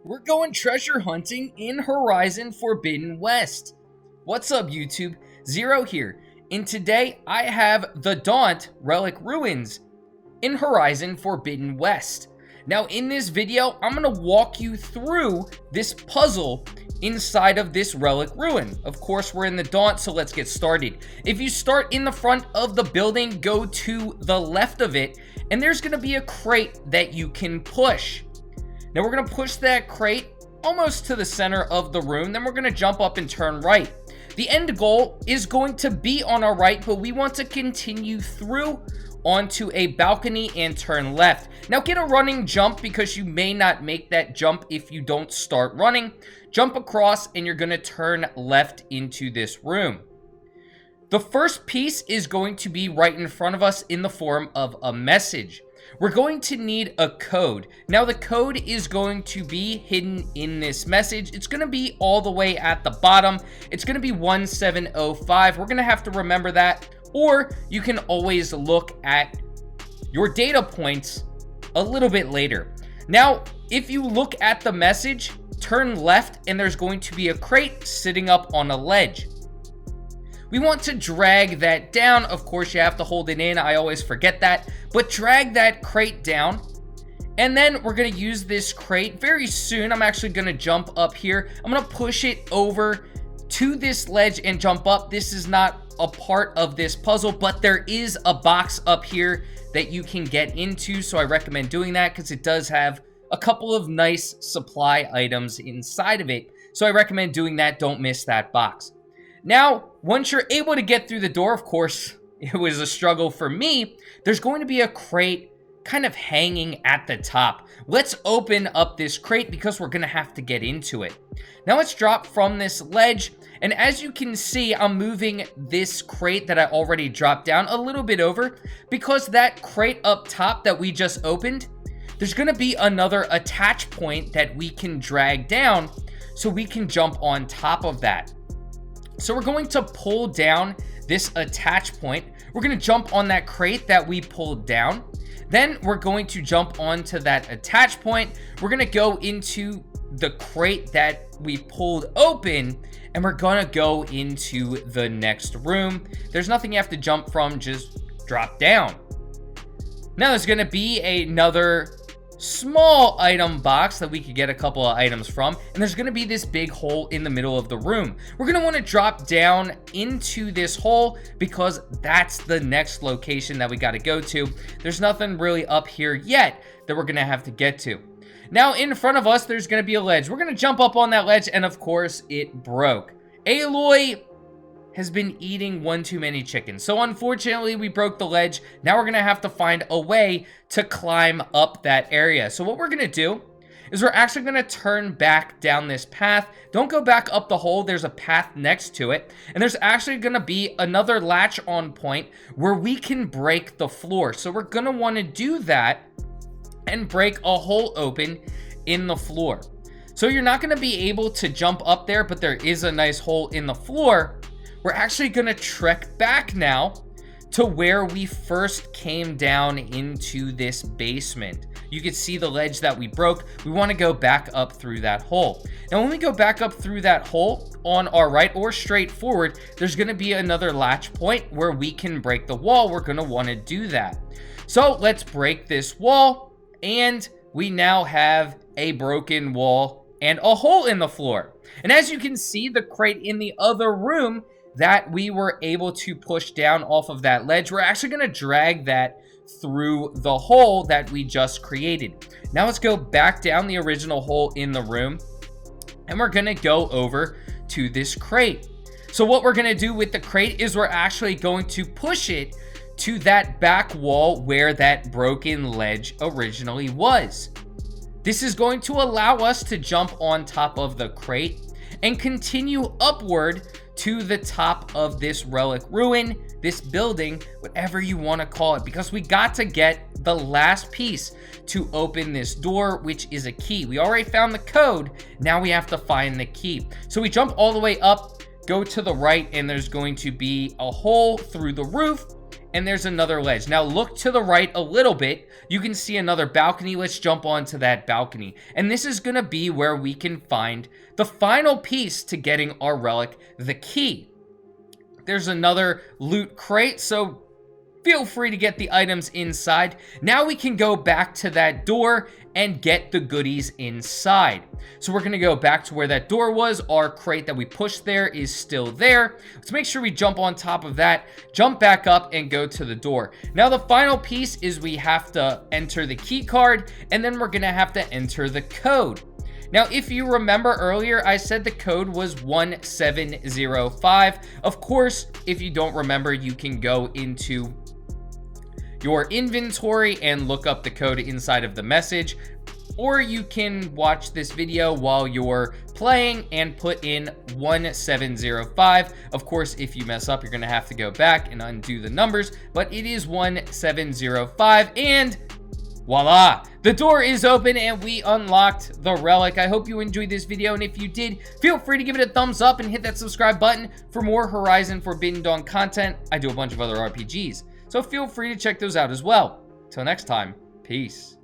We're going treasure hunting in Horizon Forbidden West. What's up, YouTube? Zero here, and today I have the Daunt Relic Ruins in Horizon Forbidden West. Now, in this video, I'm going to walk you through this puzzle inside of this relic ruin. Of course, we're in the Daunt, so let's get started. If you start in the front of the building, go to the left of it, and there's going to be a crate that you can push. Now we're going to push that crate almost to the center of the room. Then we're going to jump up and turn right. The end goal is going to be on our right, but we want to continue through onto a balcony and turn left. Now get a running jump because you may not make that jump if you don't start running. Jump across and you're going to turn left into this room. The first piece is going to be right in front of us in the form of a message. We're going to need a code. Now the code is going to be hidden in this message. It's going to be all the way at the bottom. It's going to be 1705. We're going to have to remember that, or you can always look at your data points a little bit later. Now, if you look at the message, turn left and there's going to be a crate sitting up on a ledge. We want to drag that down. Of course, you have to hold it in. I always forget that. But drag that crate down. And then we're going to use this crate very soon. I'm actually going to jump up here. I'm going to push it over to this ledge and jump up. This is not a part of this puzzle, but there is a box up here that you can get into. So I recommend doing that because it does have a couple of nice supply items inside of it. So I recommend doing that. Don't miss that box. Now, once you're able to get through the door, of course, it was a struggle for me, there's going to be a crate kind of hanging at the top. Let's open up this crate because we're going to have to get into it. Now let's drop from this ledge, and as you can see, I'm moving this crate that I already dropped down a little bit over because that crate up top that we just opened, there's going to be another attach point that we can drag down so we can jump on top of that. So we're going to pull down this attach point. We're going to jump on that crate that we pulled down. Then we're going to jump onto that attach point. We're going to go into the crate that we pulled open, and we're going to go into the next room. There's nothing you have to jump from, just drop down. Now there's going to be another small item box that we could get a couple of items from, and there's going to be this big hole in the middle of the room. We're going to want to drop down into this hole because that's the next location that we got to go to. There's nothing really up here yet that we're going to have to get to. Now in front of us there's going to be a ledge. We're going to jump up on that ledge, and of course it broke. Aloy has been eating one too many chickens. So unfortunately, we broke the ledge. Now we're going to have to find a way to climb up that area. So what we're going to do is we're actually going to turn back down this path. Don't go back up the hole. There's a path next to it. And there's actually going to be another latch on point where we can break the floor. So we're going to want to do that and break a hole open in the floor. So you're not going to be able to jump up there, but there is a nice hole in the floor. We're actually going to trek back now to where we first came down into this basement. You can see the ledge that we broke. We want to go back up through that hole. Now, when we go back up through that hole on our right or straight forward, there's going to be another latch point where we can break the wall. We're going to want to do that. So let's break this wall, and we now have a broken wall and a hole in the floor. And as you can see, the crate in the other room that we were able to push down off of that ledge, we're actually going to drag that through the hole that we just created. Now let's go back down the original hole in the room, and we're going to go over to this crate. So what we're going to do with the crate is we're actually going to push it to that back wall where that broken ledge originally was. This is going to allow us to jump on top of the crate and continue upward to the top of this relic ruin, this building, whatever you want to call it, because we got to get the last piece to open this door, which is a key. We already found the code. Now we have to find the key. So we jump all the way up, go to the right, and there's going to be a hole through the roof, and there's another ledge. Now look to the right a little bit. You can see another balcony. Let's jump onto that balcony. And this is going to be where we can find the final piece to getting our relic, the key. There's another loot crate, so feel free to get the items inside. Now we can go back to that door and get the goodies inside. So we're going to go back to where that door was. Our crate that we pushed there is still there. Let's make sure we jump on top of that, jump back up, and go to the door. Now the final piece is we have to enter the key card, and then we're going to have to enter the code. Now, if you remember earlier, I said the code was 1705. Of course, if you don't remember, you can go into your inventory and look up the code inside of the message, or you can watch this video while you're playing and put in 1705. Of course, if you mess up, you're going to have to go back and undo the numbers, but it is 1705, and voila, the door is open and we unlocked the relic. I hope you enjoyed this video, and if you did, feel free to give it a thumbs up and hit that subscribe button for more Horizon Forbidden Dawn content. I do a bunch of other RPGs, so feel free to check those out as well. Till next time, peace.